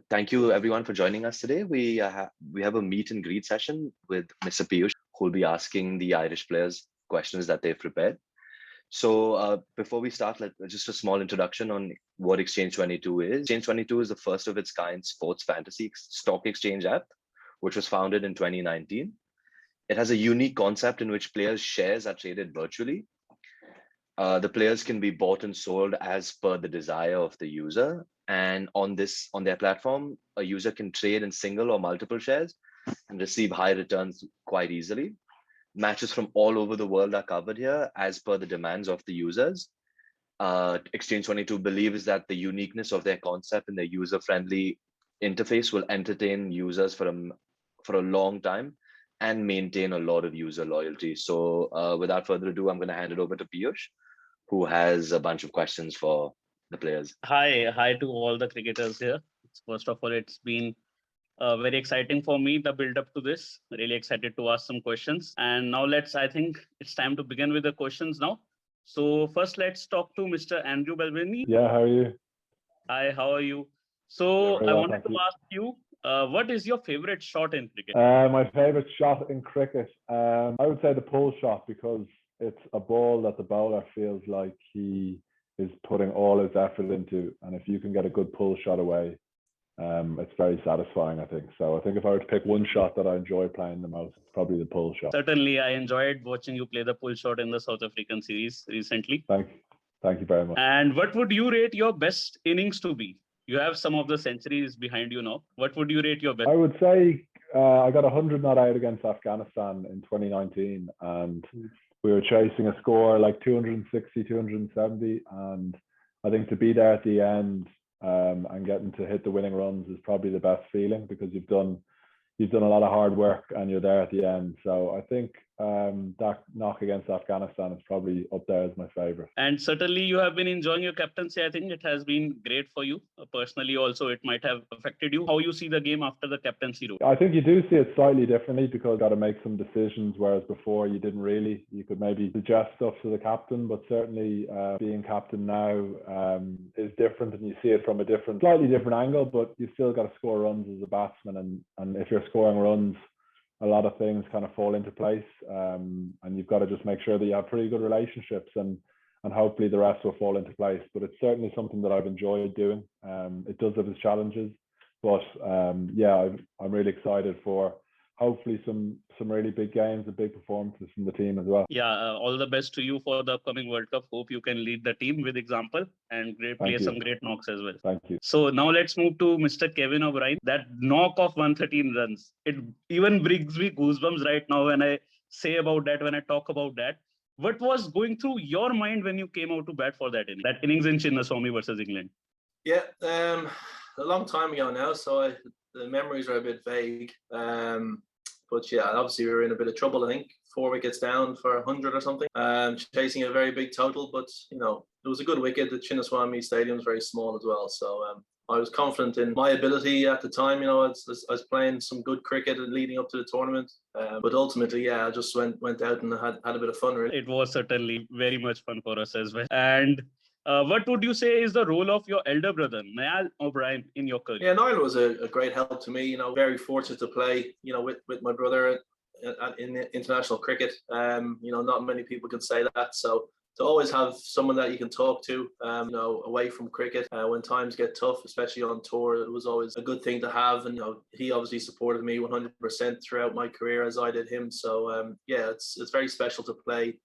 Thank you everyone for joining us today. We have a meet and greet session with Mr. Piyush, who will be asking the Irish players questions that they've prepared. So before we start, just a small introduction on what Exchange 22 is. Exchange 22 is the first of its kind sports fantasy stock exchange app, which was founded in 2019. It has a unique concept in which players' shares are traded virtually. The players can be bought and sold as per the desire of the user. And on their platform, a user can trade in single or multiple shares and receive high returns quite easily. Matches from all over the world are covered here as per the demands of the users. Exchange 22 believes that the uniqueness of their concept and their user-friendly interface will entertain users for a long time and maintain a lot of user loyalty. So without further ado, I'm going to hand it over to Piyush, who has a bunch of questions for the players. Hi to all the cricketers here. First of all, it's been very exciting for me, the build up to this. Really excited to ask some questions. And now I think it's time to begin with the questions now. So first, let's talk to Mr. Andrew Balvenie. Yeah, how are you? Hi, how are you? So Yeah, I well, wanted to ask you, what is your favorite shot in cricket? My favorite shot in cricket, I would say the pull shot, because it's a ball that the bowler feels like he is putting all his effort into, and if you can get a good pull shot away, it's very satisfying, I think. So I think if I were to pick one shot that I enjoy playing the most, it's probably the pull shot. Certainly, I enjoyed watching you play the pull shot in the South African series recently. Thank you very much. And what would you rate your best innings to be? You have some of the centuries behind you now. What would you rate your best? I would say I got 100 not out against Afghanistan in 2019, and we were chasing a score like 260, 270, and I think to be there at the end and getting to hit the winning runs is probably the best feeling, because you've done a lot of hard work and you're there at the end. So I think that knock against Afghanistan is probably up there as my favorite. And certainly you have been enjoying your captaincy. I think it has been great for you. Personally, also, it might have affected you. How you see the game after the captaincy role? I think you do see it slightly differently, because you got to make some decisions, whereas before you didn't really. You could maybe suggest stuff to the captain, but certainly being captain now is different, and you see it from a slightly different angle, but you still got to score runs as a batsman. And if you're scoring runs, a lot of things kind of fall into place, and you've got to just make sure that you have pretty good relationships, and hopefully the rest will fall into place. But it's certainly something that I've enjoyed doing. It does have its challenges, but yeah, I'm really excited for hopefully some really big games and big performances from the team as well. Yeah, all the best to you for the upcoming World Cup. Hope you can lead the team with example and play some great knocks as well. Thank you. So now let's move to Mr. Kevin O'Brien. That knock of 113 runs, it even brings me goosebumps right now when I talk about that. What was going through your mind when you came out to bat for that innings in Chinnaswamy versus England? Yeah, a long time ago now, so the memories are a bit vague. But yeah, obviously we were in a bit of trouble, I think. 4 wickets down for 100 or something, chasing a very big total. But, you know, it was a good wicket. The Chinnaswamy Stadium is very small as well. So I was confident in my ability at the time. You know, I was playing some good cricket and leading up to the tournament. But ultimately, yeah, I just went out and had a bit of fun, really. It was certainly very much fun for us as well. And what would you say is the role of your elder brother, Niall O'Brien, in your career? Yeah, Niall was a great help to me. You know, very fortunate to play, you know, with my brother in international cricket. You know, not many people can say that. So to always have someone that you can talk to, you know, away from cricket when times get tough, especially on tour, it was always a good thing to have. And, you know, he obviously supported me 100% throughout my career, as I did him. So yeah, it's very special to play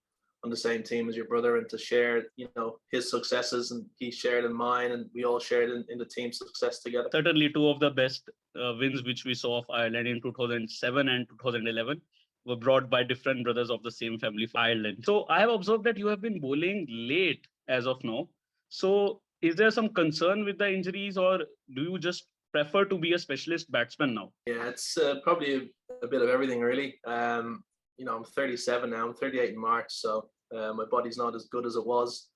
on the same team as your brother and to share, you know, his successes, and he shared in mine, and we all shared in the team success together. Certainly two of the best wins which we saw of Ireland in 2007 and 2011 were brought by different brothers of the same family for Ireland. So I have observed that you have been bowling late as of now. So is there some concern with the injuries, or do you just prefer to be a specialist batsman now? Yeah, it's probably a bit of everything, really. You know, I'm 37 now. I'm 38 in March, so my body's not as good as it was.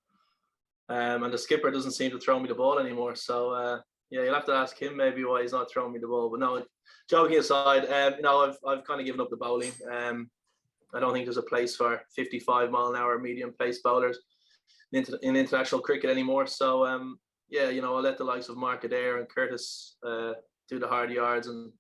And the skipper doesn't seem to throw me the ball anymore. So yeah, you'll have to ask him maybe why he's not throwing me the ball. But no, joking aside, you know, I've kind of given up the bowling. I don't think there's a place for 55-mile-an-hour medium pace bowlers in international cricket anymore. So yeah, I'll let the likes of Mark Adair and Curtis do the hard yards, and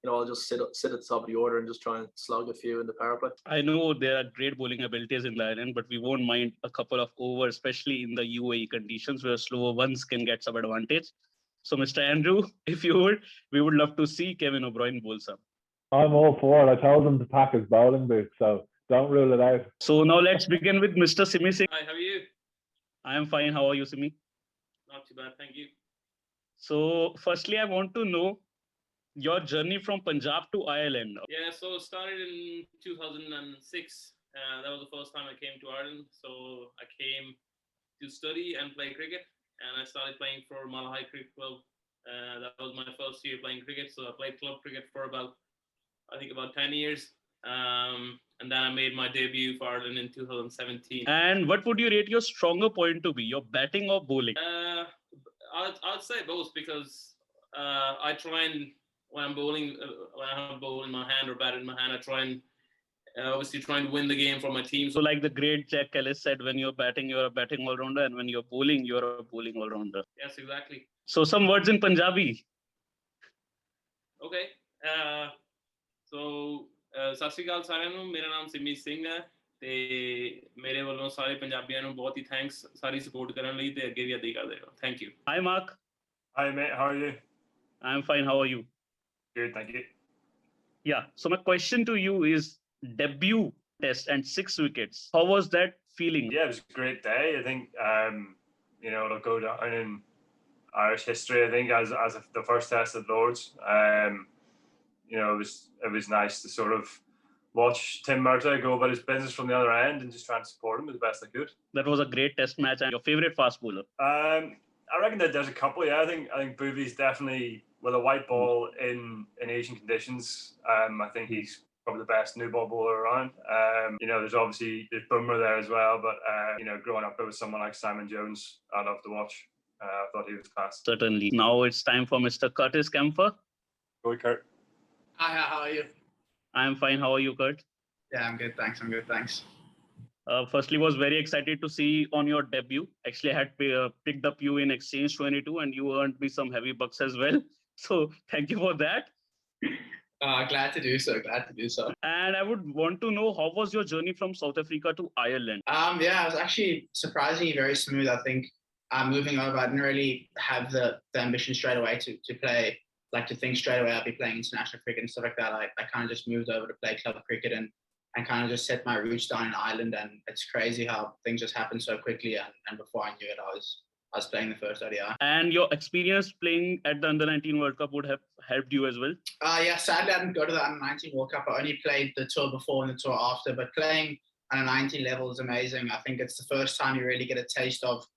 I'll just sit at the top of the order and just try and slog a few in the power play. I know there are great bowling abilities in the island, but we won't mind a couple of overs, especially in the UAE conditions where slower ones can get some advantage. So, Mr. Andrew, if you would, we would love to see Kevin O'Brien bowl some. I'm all for it. I told him to pack his bowling boots, so don't rule it out. So now let's begin with Mr. Simi Singh. Hi, how are you? I am fine. How are you, Simi? Not too bad, thank you. So, firstly, I want to know your journey from Punjab to Ireland. Yeah, so started in 2006. That was the first time I came to Ireland. So I came to study and play cricket, and I started playing for Malahide Cricket Club. That was my first year playing cricket. So I played club cricket for about 10 years. And then I made my debut for Ireland in 2017. And what would you rate your stronger point to be, your batting or bowling? I'd say both, because I try and when I'm bowling, when I have a ball in my hand or bat in my hand, I try and obviously trying to win the game for my team. So like the great Jack Ellis said, when you're batting, you're a batting all-rounder, and when you're bowling, you're a bowling all-rounder. Yes, exactly. So some words in Punjabi. Okay. So ਸਤਿ ਸ਼੍ਰੀ ਅਕਾਲ ਸਾਰਿਆਂ ਨੂੰ, ਮੇਰਾ ਨਾਮ ਸਿਮੀ ਸਿੰਘ ਹੈ ਤੇ ਮੇਰੇ ਵੱਲੋਂ ਸਾਰੇ ਪੰਜਾਬੀਆਂ ਨੂੰ ਬਹੁਤ ਹੀ ਥੈਂਕਸ ਸਾਰੀ ਸਪੋਰਟ ਕਰਨ ਲਈ ਤੇ ਅੱਗੇ ਵੀ ਏਦਾਂ ਹੀ ਕਰਦੇ ਰਹੋ. Thank you. Hi Mark. Hi mate, how are you? I'm fine. How are you? Good, thank you. Yeah. So my question to you is debut test and 6 wickets. How was that feeling? Yeah, it was a great day. I think it'll go down in Irish history. I think as the first test at Lords. It was nice to sort of watch Tim Murtagh go about his business from the other end and just try and support him as best I could. That was a great test match. And your favorite fast bowler? I reckon that there's a couple. Yeah, I think Bhuvi's definitely, with a white ball in Asian conditions. I think he's probably the best new ball bowler around. There's Bumrah there as well, but growing up with someone like Simon Jones, I love to watch. I thought he was class. Certainly. Now it's time for Mr. Curtis Kempfer. Go Kurt. Hi, how are you? I'm fine. How are you, Kurt? Yeah, I'm good, thanks. Firstly, was very excited to see on your debut. Actually, I had picked up you in Exchange 22 and you earned me some heavy bucks as well. So thank you for that. Glad to do so. And I would want to know, how was your journey from South Africa to Ireland? Yeah, it was actually surprisingly very smooth. I think moving over, I didn't really have the ambition straight away to play, like to think straight away I'll be playing international cricket and stuff like that. I kind of just moved over to play club cricket and kind of just set my roots down in Ireland. And it's crazy how things just happen so quickly. And before I knew it, I was playing the first ODI. And your experience playing at the Under-19 World Cup would have helped you as well? Yeah, sadly I didn't go to the Under-19 World Cup. I only played the tour before and the tour after. But playing Under-19 level is amazing. I think it's the first time you really get a taste of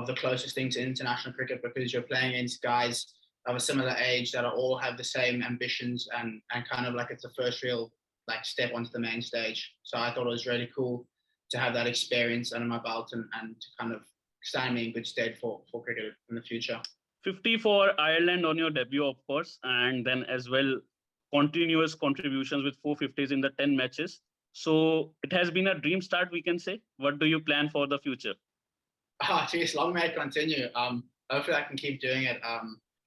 the closest thing to international cricket, because you're playing against guys of a similar age that all have the same ambitions and kind of like it's the first real like step onto the main stage. So I thought it was really cool to have that experience under my belt and to kind of stand me in good stead for cricket in the future. 50 for Ireland on your debut, of course, and then as well continuous contributions with 450s in the 10 matches. So it has been a dream start, we can say. What do you plan for the future? Geez, long may it continue. Hopefully I can keep doing it.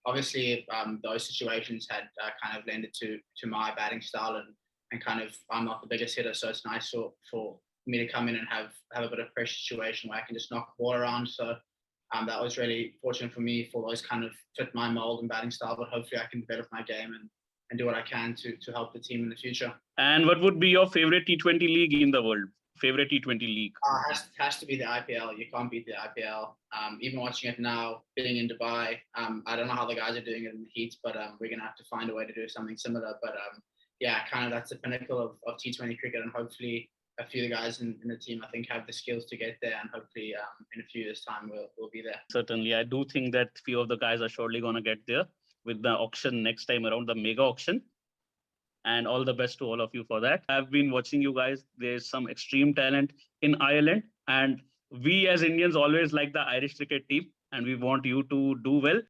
Obviously, those situations had kind of lended to my batting style and kind of I'm not the biggest hitter, so it's nice for me to come in and have a bit of pressure situation where I can just knock the ball around. So that was really fortunate for me for those kind of fit my mold and batting style, but hopefully I can develop my game and do what I can to help the team in the future. And what would be your favorite T20 league in the world? Favorite T20 league? Has to be the IPL. You can't beat the IPL. Even watching it now, being in Dubai, I don't know how the guys are doing it in the heat, but we're going to have to find a way to do something similar. But yeah, kind of that's the pinnacle of T20 cricket, and hopefully a few of the guys in the team, I think, have the skills to get there, and hopefully in a few years' time we'll be there. Certainly, I do think that few of the guys are surely going to get there with the auction next time around, the mega auction. And all the best to all of you for that. I've been watching you guys. There's some extreme talent in Ireland, and we as Indians always like the Irish cricket team, and we want you to do well.